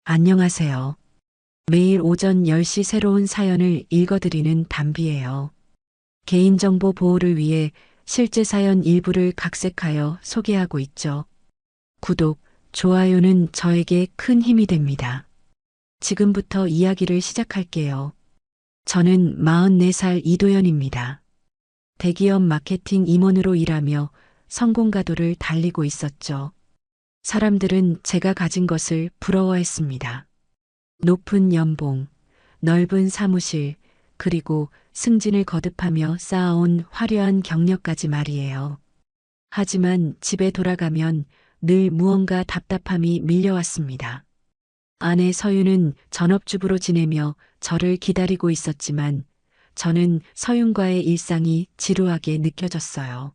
안녕하세요. 매일 오전 10시 새로운 사연을 읽어드리는 담비예요. 개인정보 보호를 위해 실제 사연 일부를 각색하여 소개하고 있죠. 구독, 좋아요는 저에게 큰 힘이 됩니다. 지금부터 이야기를 시작할게요. 저는 44살 이도연입니다. 대기업 마케팅 임원으로 일하며 성공가도를 달리고 있었죠. 사람들은 제가 가진 것을 부러워했습니다. 높은 연봉, 넓은 사무실, 그리고 승진을 거듭하며 쌓아온 화려한 경력까지 말이에요. 하지만 집에 돌아가면 늘 무언가 답답함이 밀려왔습니다. 아내 서윤은 전업주부로 지내며 저를 기다리고 있었지만 저는 서윤과의 일상이 지루하게 느껴졌어요.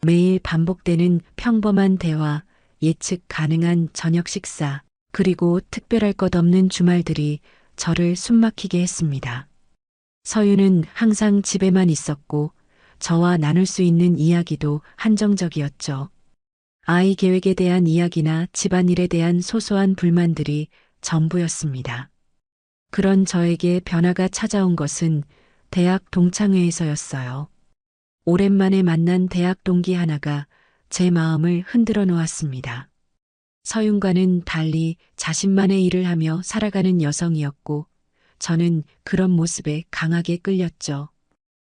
매일 반복되는 평범한 대화, 예측 가능한 저녁 식사, 그리고 특별할 것 없는 주말들이 저를 숨막히게 했습니다. 서윤은 항상 집에만 있었고 저와 나눌 수 있는 이야기도 한정적이었죠. 아이 계획에 대한 이야기나 집안일에 대한 소소한 불만들이 전부였습니다. 그런 저에게 변화가 찾아온 것은 대학 동창회에서였어요. 오랜만에 만난 대학 동기 하나가 제 마음을 흔들어 놓았습니다. 서윤과는 달리 자신만의 일을 하며 살아가는 여성이었고 저는 그런 모습에 강하게 끌렸죠.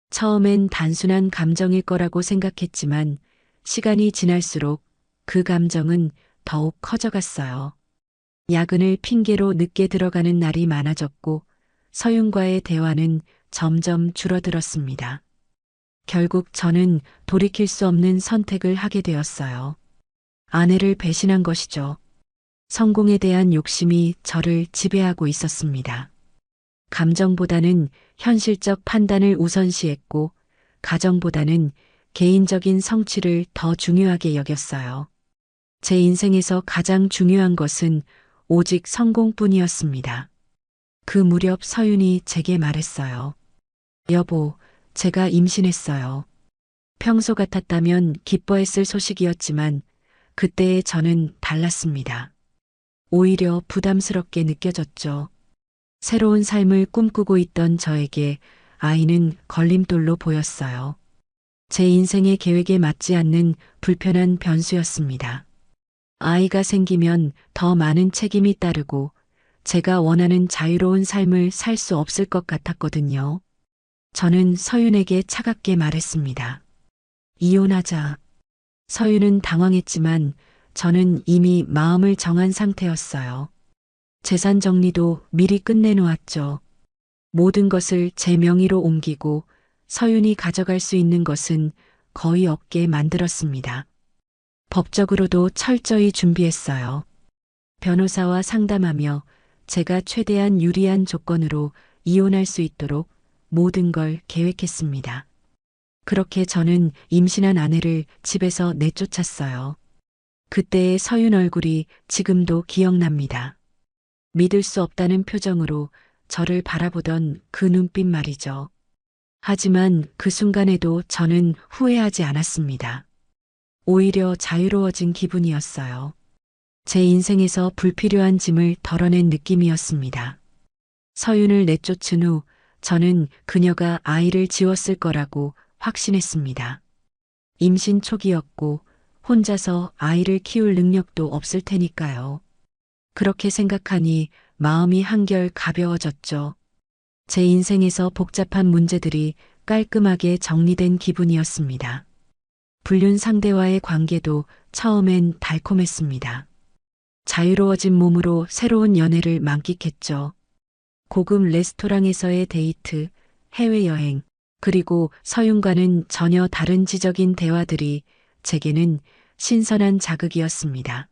처음엔 단순한 감정일 거라고 생각했지만 시간이 지날수록 그 감정은 더욱 커져갔어요. 야근을 핑계로 늦게 들어가는 날이 많아졌고 서윤과의 대화는 점점 줄어들었습니다. 결국 저는 돌이킬 수 없는 선택을 하게 되었어요. 아내를 배신한 것이죠. 성공에 대한 욕심이 저를 지배하고 있었습니다. 감정보다는 현실적 판단을 우선시했고 가정보다는 개인적인 성취를 더 중요하게 여겼어요. 제 인생에서 가장 중요한 것은 오직 성공뿐이었습니다. 그 무렵 서윤이 제게 말했어요. 여보, 제가 임신했어요. 평소 같았다면 기뻐했을 소식이었지만 그때의 저는 달랐습니다. 오히려 부담스럽게 느껴졌죠. 새로운 삶을 꿈꾸고 있던 저에게 아이는 걸림돌로 보였어요. 제 인생의 계획에 맞지 않는 불편한 변수였습니다. 아이가 생기면 더 많은 책임이 따르고 제가 원하는 자유로운 삶을 살 수 없을 것 같았거든요. 저는 서윤에게 차갑게 말했습니다. 이혼하자. 서윤은 당황했지만 저는 이미 마음을 정한 상태였어요. 재산 정리도 미리 끝내놓았죠. 모든 것을 제 명의로 옮기고 서윤이 가져갈 수 있는 것은 거의 없게 만들었습니다. 법적으로도 철저히 준비했어요. 변호사와 상담하며 제가 최대한 유리한 조건으로 이혼할 수 있도록 모든 걸 계획했습니다. 그렇게 저는 임신한 아내를 집에서 내쫓았어요. 그때의 서윤 얼굴이 지금도 기억납니다. 믿을 수 없다는 표정으로 저를 바라보던 그 눈빛 말이죠. 하지만 그 순간에도 저는 후회하지 않았습니다. 오히려 자유로워진 기분이었어요. 제 인생에서 불필요한 짐을 덜어낸 느낌이었습니다. 서윤을 내쫓은 후 저는 그녀가 아이를 지웠을 거라고 확신했습니다. 임신 초기였고 혼자서 아이를 키울 능력도 없을 테니까요. 그렇게 생각하니 마음이 한결 가벼워졌죠. 제 인생에서 복잡한 문제들이 깔끔하게 정리된 기분이었습니다. 불륜 상대와의 관계도 처음엔 달콤했습니다. 자유로워진 몸으로 새로운 연애를 만끽했죠. 고급 레스토랑에서의 데이트, 해외여행, 그리고 서윤과는 전혀 다른 지적인 대화들이 제게는 신선한 자극이었습니다.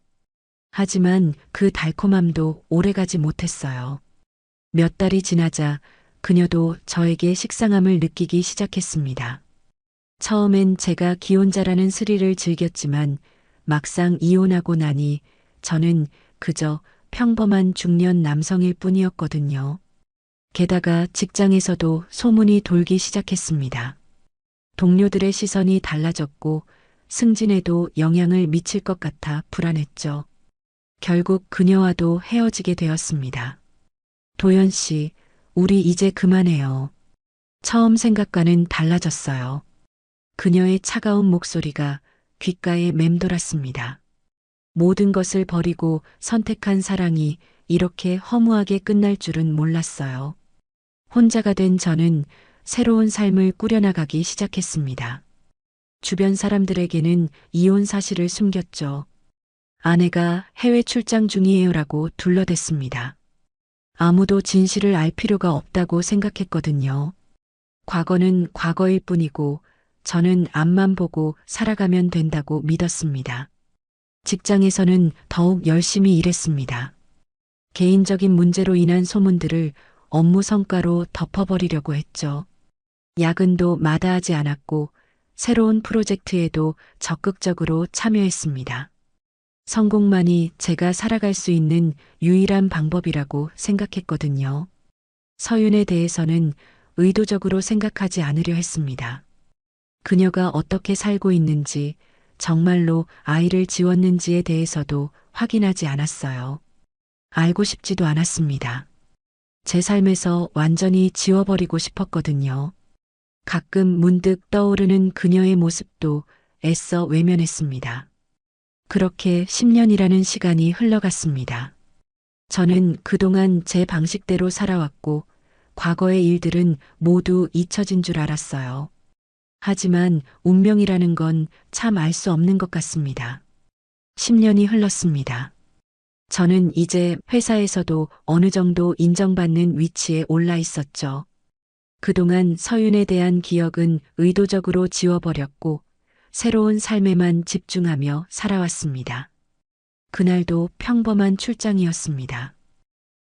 하지만 그 달콤함도 오래가지 못했어요. 몇 달이 지나자 그녀도 저에게 식상함을 느끼기 시작했습니다. 처음엔 제가 기혼자라는 스릴을 즐겼지만 막상 이혼하고 나니 저는 그저 평범한 중년 남성일 뿐이었거든요. 게다가 직장에서도 소문이 돌기 시작했습니다. 동료들의 시선이 달라졌고 승진에도 영향을 미칠 것 같아 불안했죠. 결국 그녀와도 헤어지게 되었습니다. 도연 씨, 우리 이제 그만해요. 처음 생각과는 달라졌어요. 그녀의 차가운 목소리가 귓가에 맴돌았습니다. 모든 것을 버리고 선택한 사랑이 이렇게 허무하게 끝날 줄은 몰랐어요. 혼자가 된 저는 새로운 삶을 꾸려나가기 시작했습니다. 주변 사람들에게는 이혼 사실을 숨겼죠. 아내가 해외 출장 중이에요라고 둘러댔습니다. 아무도 진실을 알 필요가 없다고 생각했거든요. 과거는 과거일 뿐이고 저는 앞만 보고 살아가면 된다고 믿었습니다. 직장에서는 더욱 열심히 일했습니다. 개인적인 문제로 인한 소문들을 업무 성과로 덮어버리려고 했죠. 야근도 마다하지 않았고 새로운 프로젝트에도 적극적으로 참여했습니다. 성공만이 제가 살아갈 수 있는 유일한 방법이라고 생각했거든요. 서윤에 대해서는 의도적으로 생각하지 않으려 했습니다. 그녀가 어떻게 살고 있는지, 정말로 아이를 지웠는지에 대해서도 확인하지 않았어요. 알고 싶지도 않았습니다. 제 삶에서 완전히 지워버리고 싶었거든요. 가끔 문득 떠오르는 그녀의 모습도 애써 외면했습니다. 그렇게 10년이라는 시간이 흘러갔습니다. 저는 그동안 제 방식대로 살아왔고 과거의 일들은 모두 잊혀진 줄 알았어요. 하지만 운명이라는 건 참 알 수 없는 것 같습니다. 10년이 흘렀습니다. 저는 이제 회사에서도 어느 정도 인정받는 위치에 올라 있었죠. 그동안 서윤에 대한 기억은 의도적으로 지워버렸고 새로운 삶에만 집중하며 살아왔습니다. 그날도 평범한 출장이었습니다.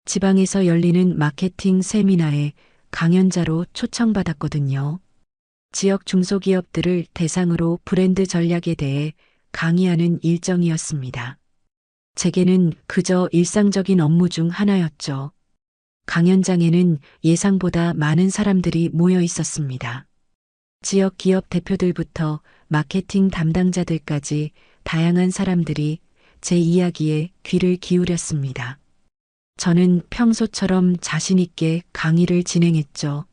지방에서 열리는 마케팅 세미나에 강연자로 초청받았거든요. 지역 중소기업들을 대상으로 브랜드 전략에 대해 강의하는 일정이었습니다. 제게는 그저 일상적인 업무 중 하나였죠. 강연장에는 예상보다 많은 사람들이 모여 있었습니다. 지역 기업 대표들부터 마케팅 담당자들까지 다양한 사람들이 제 이야기에 귀를 기울였습니다. 저는 평소처럼 자신 있게 강의를 진행했죠.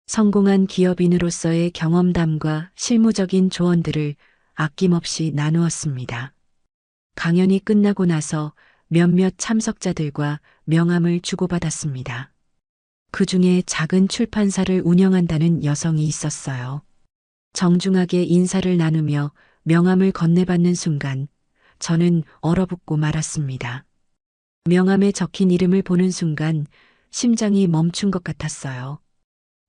성공한 기업인으로서의 경험담과 실무적인 조언들을 아낌없이 나누었습니다. 강연이 끝나고 나서 몇몇 참석자들과 명함을 주고받았습니다. 그 중에 작은 출판사를 운영한다는 여성이 있었어요. 정중하게 인사를 나누며 명함을 건네받는 순간 저는 얼어붙고 말았습니다. 명함에 적힌 이름을 보는 순간 심장이 멈춘 것 같았어요.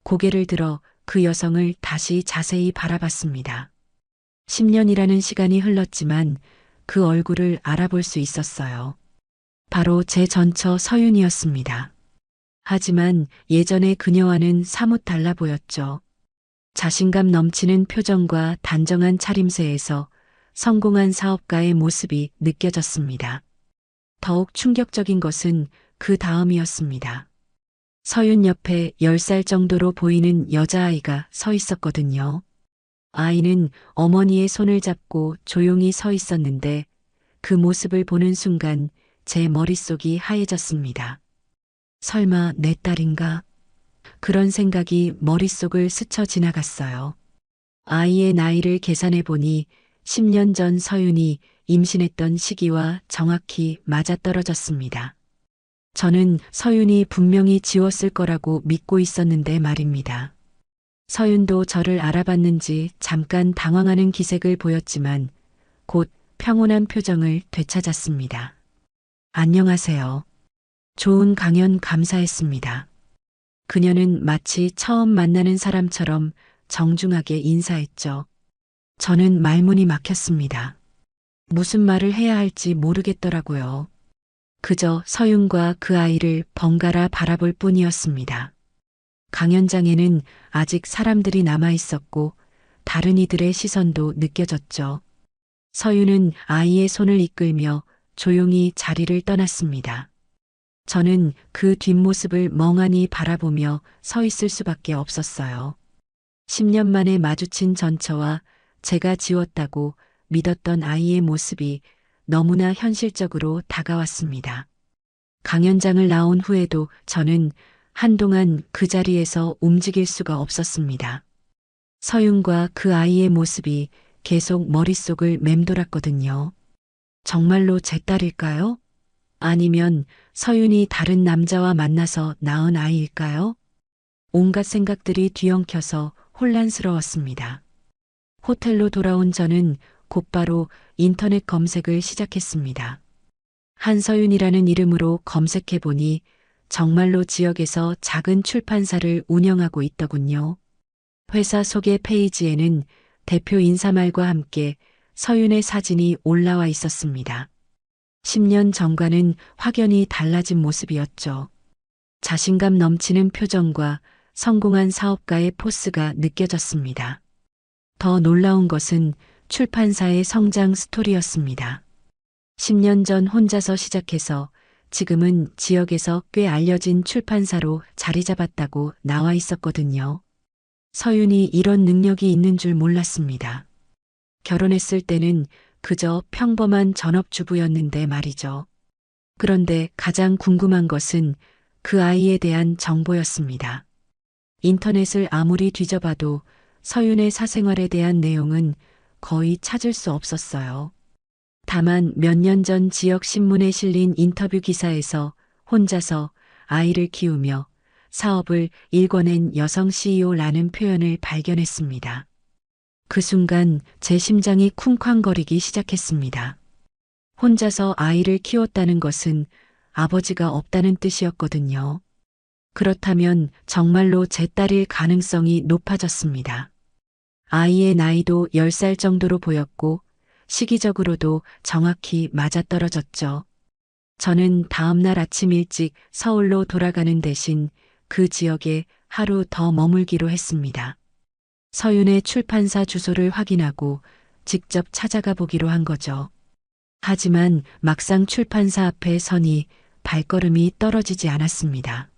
고개를 들어 그 여성을 다시 자세히 바라봤습니다. 10년이라는 시간이 흘렀지만 그 얼굴을 알아볼 수 있었어요. 바로 제 전처 서윤이었습니다. 하지만 예전의 그녀와는 사뭇 달라 보였죠. 자신감 넘치는 표정과 단정한 차림새에서 성공한 사업가의 모습이 느껴졌습니다. 더욱 충격적인 것은 그 다음이었습니다. 서윤 옆에 10살 정도로 보이는 여자아이가 서 있었거든요. 아이는 어머니의 손을 잡고 조용히 서 있었는데 그 모습을 보는 순간 제 머릿속이 하얘졌습니다. 설마 내 딸인가? 그런 생각이 머릿속을 스쳐 지나갔어요. 아이의 나이를 계산해 보니 10년 전 서윤이 임신했던 시기와 정확히 맞아떨어졌습니다. 저는 서윤이 분명히 지웠을 거라고 믿고 있었는데 말입니다. 서윤도 저를 알아봤는지 잠깐 당황하는 기색을 보였지만 곧 평온한 표정을 되찾았습니다. 안녕하세요. 좋은 강연 감사했습니다. 그녀는 마치 처음 만나는 사람처럼 정중하게 인사했죠. 저는 말문이 막혔습니다. 무슨 말을 해야 할지 모르겠더라고요. 그저 서윤과 그 아이를 번갈아 바라볼 뿐이었습니다. 강연장에는 아직 사람들이 남아 있었고 다른 이들의 시선도 느껴졌죠. 서윤은 아이의 손을 이끌며 조용히 자리를 떠났습니다. 저는 그 뒷모습을 멍하니 바라보며 서 있을 수밖에 없었어요. 10년 만에 마주친 전처와 제가 지웠다고 믿었던 아이의 모습이 너무나 현실적으로 다가왔습니다. 강연장을 나온 후에도 저는 한동안 그 자리에서 움직일 수가 없었습니다. 서윤과 그 아이의 모습이 계속 머릿속을 맴돌았거든요. 정말로 제 딸일까요? 아니면 서윤이 다른 남자와 만나서 낳은 아이일까요? 온갖 생각들이 뒤엉켜서 혼란스러웠습니다. 호텔로 돌아온 저는 곧바로 인터넷 검색을 시작했습니다. 한서윤이라는 이름으로 검색해보니 정말로 지역에서 작은 출판사를 운영하고 있더군요. 회사 소개 페이지에는 대표 인사말과 함께 서윤의 사진이 올라와 있었습니다. 10년 전과는 확연히 달라진 모습이었죠. 자신감 넘치는 표정과 성공한 사업가의 포스가 느껴졌습니다. 더 놀라운 것은 출판사의 성장 스토리였습니다. 10년 전 혼자서 시작해서 지금은 지역에서 꽤 알려진 출판사로 자리 잡았다고 나와 있었거든요. 서윤이 이런 능력이 있는 줄 몰랐습니다. 결혼했을 때는 그저 평범한 전업주부였는데 말이죠. 그런데 가장 궁금한 것은 그 아이에 대한 정보였습니다. 인터넷을 아무리 뒤져봐도 서윤의 사생활에 대한 내용은 거의 찾을 수 없었어요. 다만 몇 년 전 지역 신문에 실린 인터뷰 기사에서 혼자서 아이를 키우며 사업을 일궈낸 여성 CEO라는 표현을 발견했습니다. 그 순간 제 심장이 쿵쾅거리기 시작했습니다. 혼자서 아이를 키웠다는 것은 아버지가 없다는 뜻이었거든요. 그렇다면 정말로 제 딸일 가능성이 높아졌습니다. 아이의 나이도 10살 정도로 보였고 시기적으로도 정확히 맞아떨어졌죠. 저는 다음 날 아침 일찍 서울로 돌아가는 대신 그 지역에 하루 더 머물기로 했습니다. 서윤의 출판사 주소를 확인하고 직접 찾아가 보기로 한 거죠. 하지만 막상 출판사 앞에 서니 발걸음이 떨어지지 않았습니다.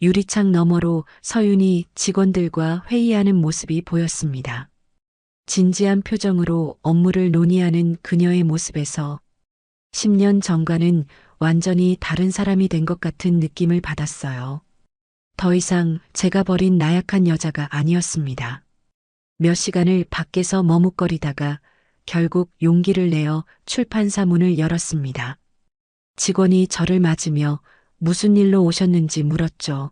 유리창 너머로 서윤이 직원들과 회의하는 모습이 보였습니다. 진지한 표정으로 업무를 논의하는 그녀의 모습에서 10년 전과는 완전히 다른 사람이 된 것 같은 느낌을 받았어요. 더 이상 제가 버린 나약한 여자가 아니었습니다. 몇 시간을 밖에서 머뭇거리다가 결국 용기를 내어 출판사 문을 열었습니다. 직원이 저를 맞으며 무슨 일로 오셨는지 물었죠.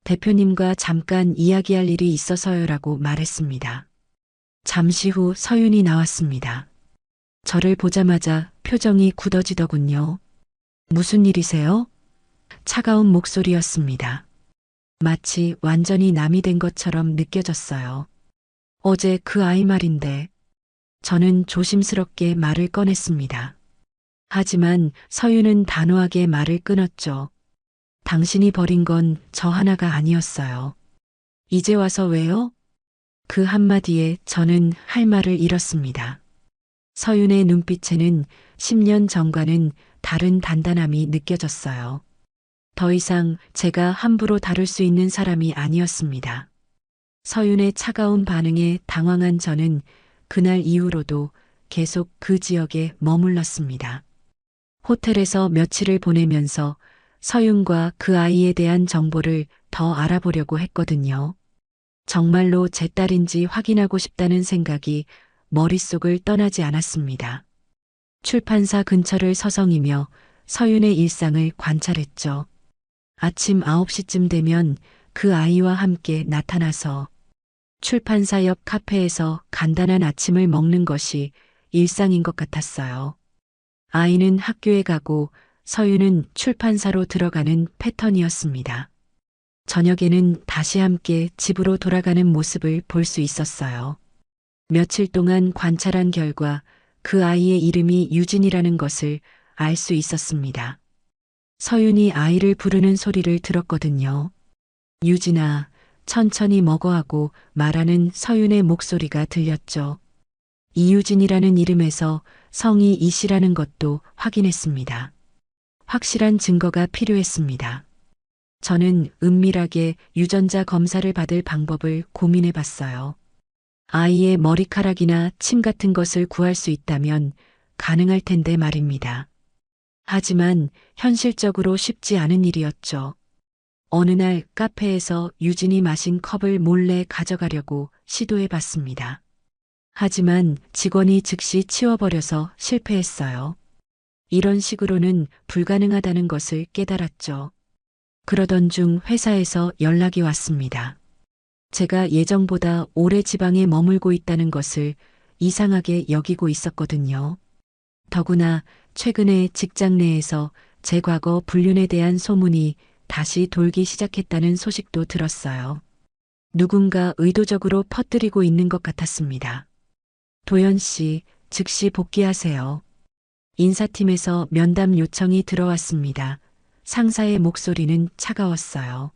대표님과 잠깐 이야기할 일이 있어서요라고 말했습니다. 잠시 후 서윤이 나왔습니다. 저를 보자마자 표정이 굳어지더군요. 무슨 일이세요? 차가운 목소리였습니다. 마치 완전히 남이 된 것처럼 느껴졌어요. 어제 그 아이 말인데. 저는 조심스럽게 말을 꺼냈습니다. 하지만 서윤은 단호하게 말을 끊었죠. 당신이 버린 건 저 하나가 아니었어요. 이제 와서 왜요? 그 한마디에 저는 할 말을 잃었습니다. 서윤의 눈빛에는 10년 전과는 다른 단단함이 느껴졌어요. 더 이상 제가 함부로 다룰 수 있는 사람이 아니었습니다. 서윤의 차가운 반응에 당황한 저는 그날 이후로도 계속 그 지역에 머물렀습니다. 호텔에서 며칠을 보내면서 서윤과 그 아이에 대한 정보를 더 알아보려고 했거든요. 정말로 제 딸인지 확인하고 싶다는 생각이 머릿속을 떠나지 않았습니다. 출판사 근처를 서성이며 서윤의 일상을 관찰했죠. 아침 9시쯤 되면 그 아이와 함께 나타나서 출판사 옆 카페에서 간단한 아침을 먹는 것이 일상인 것 같았어요. 아이는 학교에 가고 서윤은 출판사로 들어가는 패턴이었습니다. 저녁에는 다시 함께 집으로 돌아가는 모습을 볼 수 있었어요. 며칠 동안 관찰한 결과 그 아이의 이름이 유진이라는 것을 알 수 있었습니다. 서윤이 아이를 부르는 소리를 들었거든요. 유진아, 천천히 먹어 하고 말하는 서윤의 목소리가 들렸죠. 이유진이라는 이름에서 성이 이씨라는 것도 확인했습니다. 확실한 증거가 필요했습니다. 저는 은밀하게 유전자 검사를 받을 방법을 고민해 봤어요. 아이의 머리카락이나 침 같은 것을 구할 수 있다면 가능할 텐데 말입니다. 하지만 현실적으로 쉽지 않은 일이었죠. 어느 날 카페에서 유진이 마신 컵을 몰래 가져가려고 시도해 봤습니다. 하지만 직원이 즉시 치워버려서 실패했어요. 이런 식으로는 불가능하다는 것을 깨달았죠. 그러던 중 회사에서 연락이 왔습니다. 제가 예정보다 오래 지방에 머물고 있다는 것을 이상하게 여기고 있었거든요. 더구나 최근에 직장 내에서 제 과거 불륜에 대한 소문이 다시 돌기 시작했다는 소식도 들었어요. 누군가 의도적으로 퍼뜨리고 있는 것 같았습니다. 도연 씨, 즉시 복귀하세요. 인사팀에서 면담 요청이 들어왔습니다. 상사의 목소리는 차가웠어요.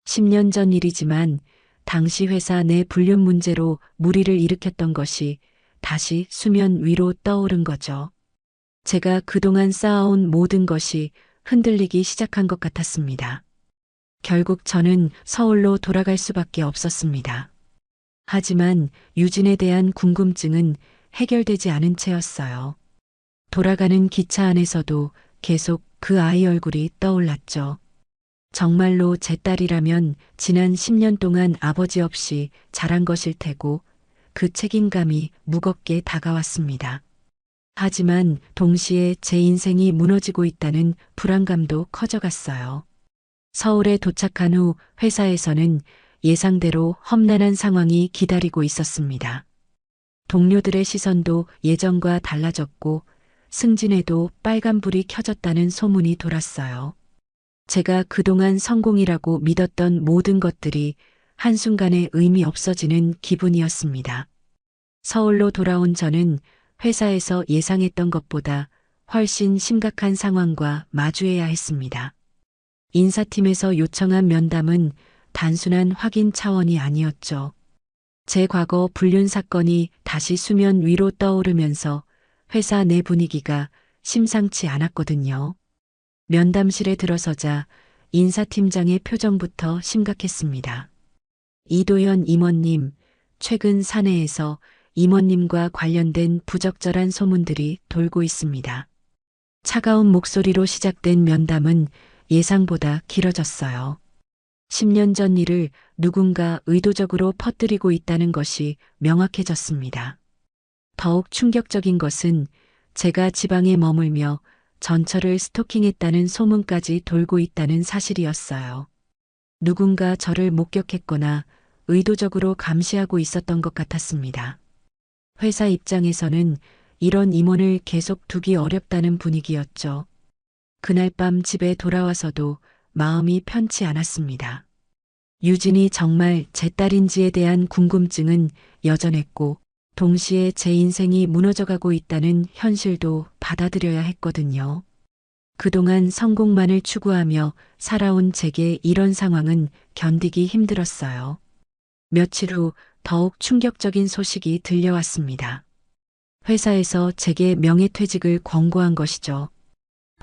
10년 전 일이지만 당시 회사 내 불륜 문제로 물의를 일으켰던 것이 다시 수면 위로 떠오른 거죠. 제가 그동안 쌓아온 모든 것이 흔들리기 시작한 것 같았습니다. 결국 저는 서울로 돌아갈 수밖에 없었습니다. 하지만 유진에 대한 궁금증은 해결되지 않은 채였어요. 돌아가는 기차 안에서도 계속 그 아이 얼굴이 떠올랐죠. 정말로 제 딸이라면 지난 10년 동안 아버지 없이 자란 것일 테고 그 책임감이 무겁게 다가왔습니다. 하지만 동시에 제 인생이 무너지고 있다는 불안감도 커져갔어요. 서울에 도착한 후 회사에서는 예상대로 험난한 상황이 기다리고 있었습니다. 동료들의 시선도 예전과 달라졌고 승진에도 빨간불이 켜졌다는 소문이 돌았어요. 제가 그동안 성공이라고 믿었던 모든 것들이 한순간에 의미 없어지는 기분이었습니다. 서울로 돌아온 저는 회사에서 예상했던 것보다 훨씬 심각한 상황과 마주해야 했습니다. 인사팀에서 요청한 면담은 단순한 확인 차원이 아니었죠. 제 과거 불륜 사건이 다시 수면 위로 떠오르면서 회사 내 분위기가 심상치 않았거든요. 면담실에 들어서자 인사팀장의 표정부터 심각했습니다. 이도현 임원님, 최근 사내에서 임원님과 관련된 부적절한 소문들이 돌고 있습니다. 차가운 목소리로 시작된 면담은 예상보다 길어졌어요. 10년 전 일을 누군가 의도적으로 퍼뜨리고 있다는 것이 명확해졌습니다. 더욱 충격적인 것은 제가 지방에 머물며 전처를 스토킹했다는 소문까지 돌고 있다는 사실이었어요. 누군가 저를 목격했거나 의도적으로 감시하고 있었던 것 같았습니다. 회사 입장에서는 이런 임원을 계속 두기 어렵다는 분위기였죠. 그날 밤 집에 돌아와서도 마음이 편치 않았습니다. 유진이 정말 제 딸인지에 대한 궁금증은 여전했고 동시에 제 인생이 무너져가고 있다는 현실도 받아들여야 했거든요. 그동안 성공만을 추구하며 살아온 제게 이런 상황은 견디기 힘들었어요. 며칠 후 더욱 충격적인 소식이 들려왔습니다. 회사에서 제게 명예퇴직을 권고한 것이죠.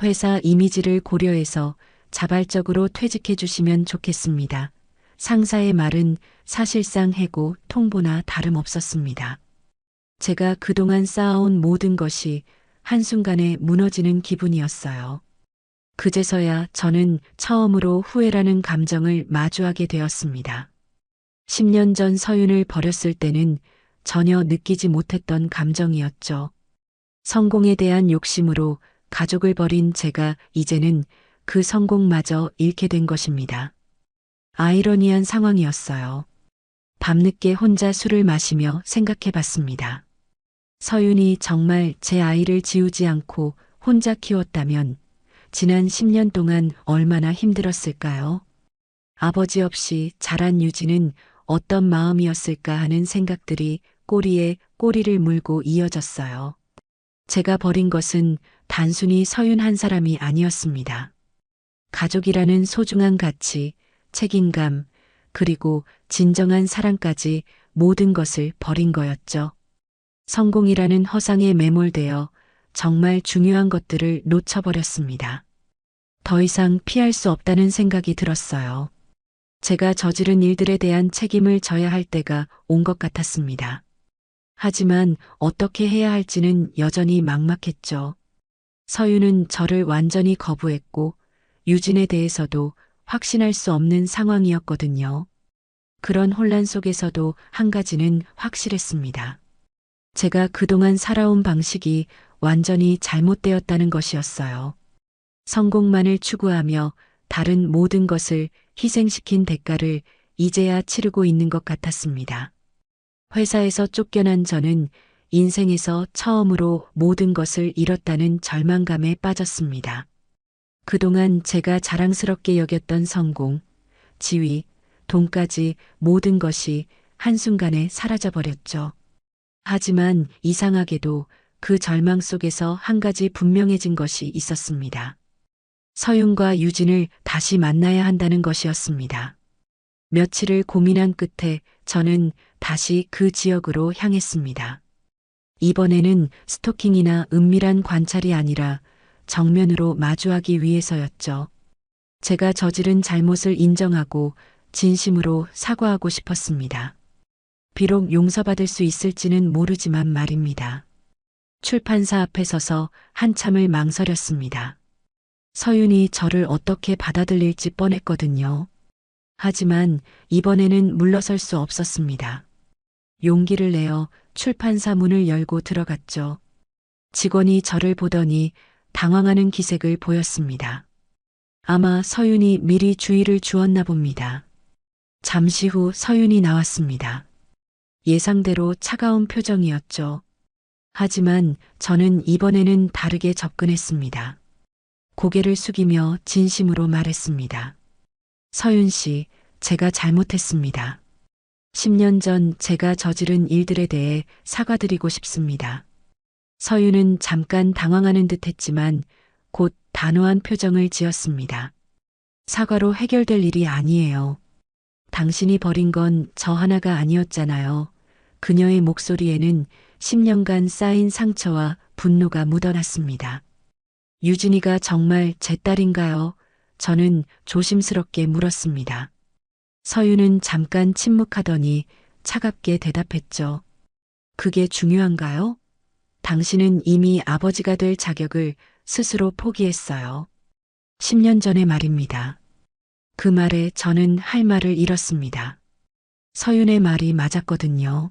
회사 이미지를 고려해서 자발적으로 퇴직해 주시면 좋겠습니다. 상사의 말은 사실상 해고 통보나 다름없었습니다. 제가 그동안 쌓아온 모든 것이 한순간에 무너지는 기분이었어요. 그제서야 저는 처음으로 후회라는 감정을 마주하게 되었습니다. 10년 전 서윤을 버렸을 때는 전혀 느끼지 못했던 감정이었죠. 성공에 대한 욕심으로 가족을 버린 제가 이제는 그 성공마저 잃게 된 것입니다. 아이러니한 상황이었어요. 밤늦게 혼자 술을 마시며 생각해 봤습니다. 서윤이 정말 제 아이를 지우지 않고 혼자 키웠다면 지난 10년 동안 얼마나 힘들었을까요? 아버지 없이 자란 유진은 어떤 마음이었을까 하는 생각들이 꼬리에 꼬리를 물고 이어졌어요. 제가 버린 것은 단순히 서윤 한 사람이 아니었습니다. 가족이라는 소중한 가치, 책임감, 그리고 진정한 사랑까지 모든 것을 버린 거였죠. 성공이라는 허상에 매몰되어 정말 중요한 것들을 놓쳐버렸습니다. 더 이상 피할 수 없다는 생각이 들었어요. 제가 저지른 일들에 대한 책임을 져야 할 때가 온 것 같았습니다. 하지만 어떻게 해야 할지는 여전히 막막했죠. 서윤은 저를 완전히 거부했고 유진에 대해서도 확신할 수 없는 상황이었거든요. 그런 혼란 속에서도 한 가지는 확실했습니다. 제가 그동안 살아온 방식이 완전히 잘못되었다는 것이었어요. 성공만을 추구하며 다른 모든 것을 희생시킨 대가를 이제야 치르고 있는 것 같았습니다. 회사에서 쫓겨난 저는 인생에서 처음으로 모든 것을 잃었다는 절망감에 빠졌습니다. 그동안 제가 자랑스럽게 여겼던 성공, 지위, 돈까지 모든 것이 한순간에 사라져버렸죠. 하지만 이상하게도 그 절망 속에서 한 가지 분명해진 것이 있었습니다. 서윤과 유진을 다시 만나야 한다는 것이었습니다. 며칠을 고민한 끝에 저는 다시 그 지역으로 향했습니다. 이번에는 스토킹이나 은밀한 관찰이 아니라 정면으로 마주하기 위해서였죠. 제가 저지른 잘못을 인정하고 진심으로 사과하고 싶었습니다. 비록 용서받을 수 있을지는 모르지만 말입니다. 출판사 앞에 서서 한참을 망설였습니다. 서윤이 저를 어떻게 받아들일지 뻔했거든요. 하지만 이번에는 물러설 수 없었습니다. 용기를 내어 출판사 문을 열고 들어갔죠. 직원이 저를 보더니 당황하는 기색을 보였습니다. 아마 서윤이 미리 주의를 주었나 봅니다. 잠시 후 서윤이 나왔습니다. 예상대로 차가운 표정이었죠. 하지만 저는 이번에는 다르게 접근했습니다. 고개를 숙이며 진심으로 말했습니다. 서윤 씨, 제가 잘못했습니다. 10년 전 제가 저지른 일들에 대해 사과드리고 싶습니다. 서윤은 잠깐 당황하는 듯 했지만 곧 단호한 표정을 지었습니다. 사과로 해결될 일이 아니에요. 당신이 버린 건 저 하나가 아니었잖아요. 그녀의 목소리에는 10년간 쌓인 상처와 분노가 묻어났습니다. 유진이가 정말 제 딸인가요? 저는 조심스럽게 물었습니다. 서윤은 잠깐 침묵하더니 차갑게 대답했죠. 그게 중요한가요? 당신은 이미 아버지가 될 자격을 스스로 포기했어요. 10년 전의 말입니다. 그 말에 저는 할 말을 잃었습니다. 서윤의 말이 맞았거든요.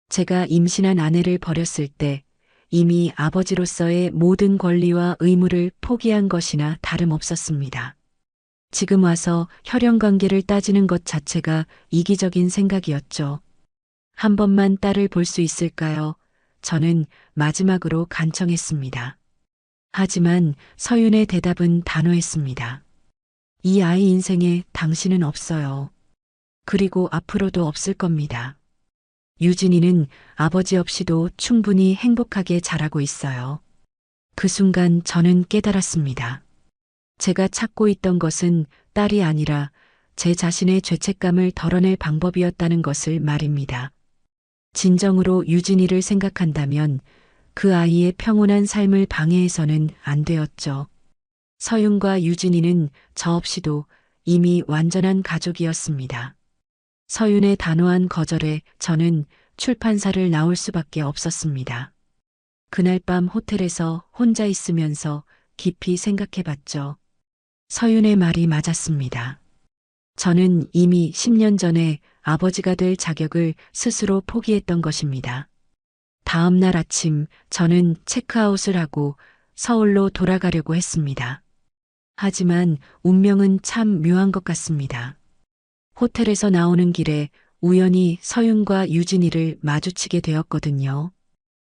제가 임신한 아내를 버렸을 때 이미 아버지로서의 모든 권리와 의무를 포기한 것이나 다름없었습니다. 지금 와서 혈연 관계를 따지는 것 자체가 이기적인 생각이었죠. 한 번만 딸을 볼 수 있을까요? 저는 마지막으로 간청했습니다. 하지만 서윤의 대답은 단호했습니다. 이 아이 인생에 당신은 없어요. 그리고 앞으로도 없을 겁니다. 유진이는 아버지 없이도 충분히 행복하게 자라고 있어요. 그 순간 저는 깨달았습니다. 제가 찾고 있던 것은 딸이 아니라 제 자신의 죄책감을 덜어낼 방법이었다는 것을 말입니다. 진정으로 유진이를 생각한다면 그 아이의 평온한 삶을 방해해서는 안 되었죠. 서윤과 유진이는 저 없이도 이미 완전한 가족이었습니다. 서윤의 단호한 거절에 저는 출판사를 나올 수밖에 없었습니다. 그날 밤 호텔에서 혼자 있으면서 깊이 생각해봤죠. 서윤의 말이 맞았습니다. 저는 이미 10년 전에 아버지가 될 자격을 스스로 포기했던 것입니다. 다음 날 아침 저는 체크아웃을 하고 서울로 돌아가려고 했습니다. 하지만 운명은 참 묘한 것 같습니다. 호텔에서 나오는 길에 우연히 서윤과 유진이를 마주치게 되었거든요.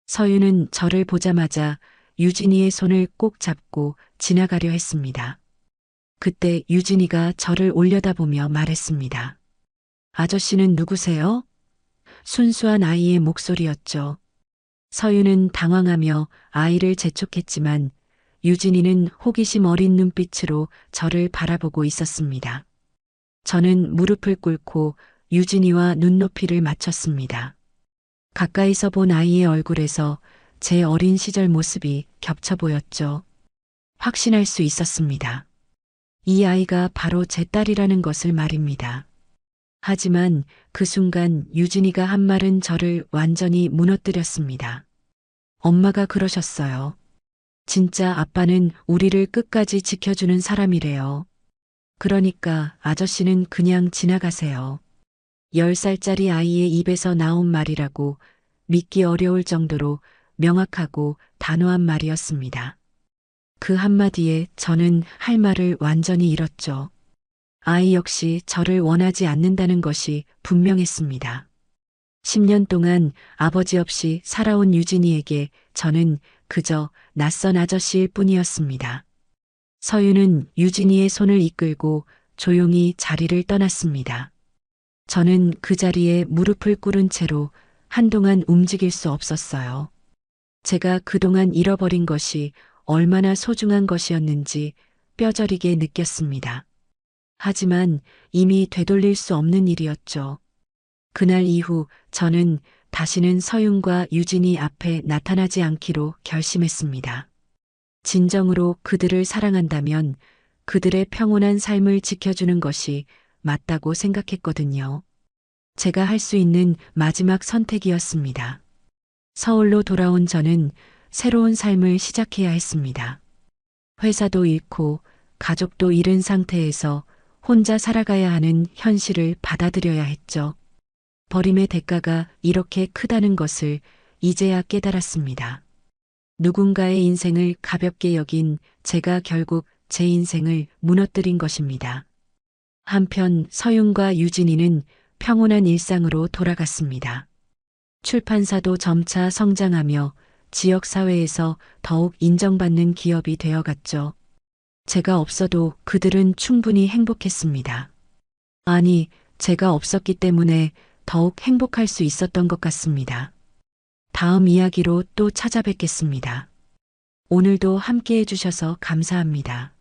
서윤은 저를 보자마자 유진이의 손을 꼭 잡고 지나가려 했습니다. 그때 유진이가 저를 올려다보며 말했습니다. 아저씨는 누구세요? 순수한 아이의 목소리였죠. 서윤은 당황하며 아이를 재촉했지만 유진이는 호기심 어린 눈빛으로 저를 바라보고 있었습니다. 저는 무릎을 꿇고 유진이와 눈높이를 맞췄습니다. 가까이서 본 아이의 얼굴에서 제 어린 시절 모습이 겹쳐 보였죠. 확신할 수 있었습니다. 이 아이가 바로 제 딸이라는 것을 말입니다. 하지만 그 순간 유진이가 한 말은 저를 완전히 무너뜨렸습니다. 엄마가 그러셨어요. 진짜 아빠는 우리를 끝까지 지켜주는 사람이래요. 그러니까 아저씨는 그냥 지나가세요. 10살짜리 아이의 입에서 나온 말이라고 믿기 어려울 정도로 명확하고 단호한 말이었습니다. 그 한마디에 저는 할 말을 완전히 잃었죠. 아이 역시 저를 원하지 않는다는 것이 분명했습니다. 10년 동안 아버지 없이 살아온 유진이에게 저는 그저 낯선 아저씨일 뿐이었습니다. 서유는 유진이의 손을 이끌고 조용히 자리를 떠났습니다. 저는 그 자리에 무릎을 꿇은 채로 한동안 움직일 수 없었어요. 제가 그동안 잃어버린 것이 얼마나 소중한 것이었는지 뼈저리게 느꼈습니다. 하지만 이미 되돌릴 수 없는 일이었죠. 그날 이후 저는 다시는 서윤과 유진이 앞에 나타나지 않기로 결심했습니다. 진정으로 그들을 사랑한다면 그들의 평온한 삶을 지켜주는 것이 맞다고 생각했거든요. 제가 할 수 있는 마지막 선택이었습니다. 서울로 돌아온 저는 새로운 삶을 시작해야 했습니다. 회사도 잃고 가족도 잃은 상태에서 혼자 살아가야 하는 현실을 받아들여야 했죠. 버림의 대가가 이렇게 크다는 것을 이제야 깨달았습니다. 누군가의 인생을 가볍게 여긴 제가 결국 제 인생을 무너뜨린 것입니다. 한편 서윤과 유진이는 평온한 일상으로 돌아갔습니다. 출판사도 점차 성장하며 지역사회에서 더욱 인정받는 기업이 되어갔죠. 제가 없어도 그들은 충분히 행복했습니다. 아니, 제가 없었기 때문에 더욱 행복할 수 있었던 것 같습니다. 다음 이야기로 또 찾아뵙겠습니다. 오늘도 함께 해주셔서 감사합니다.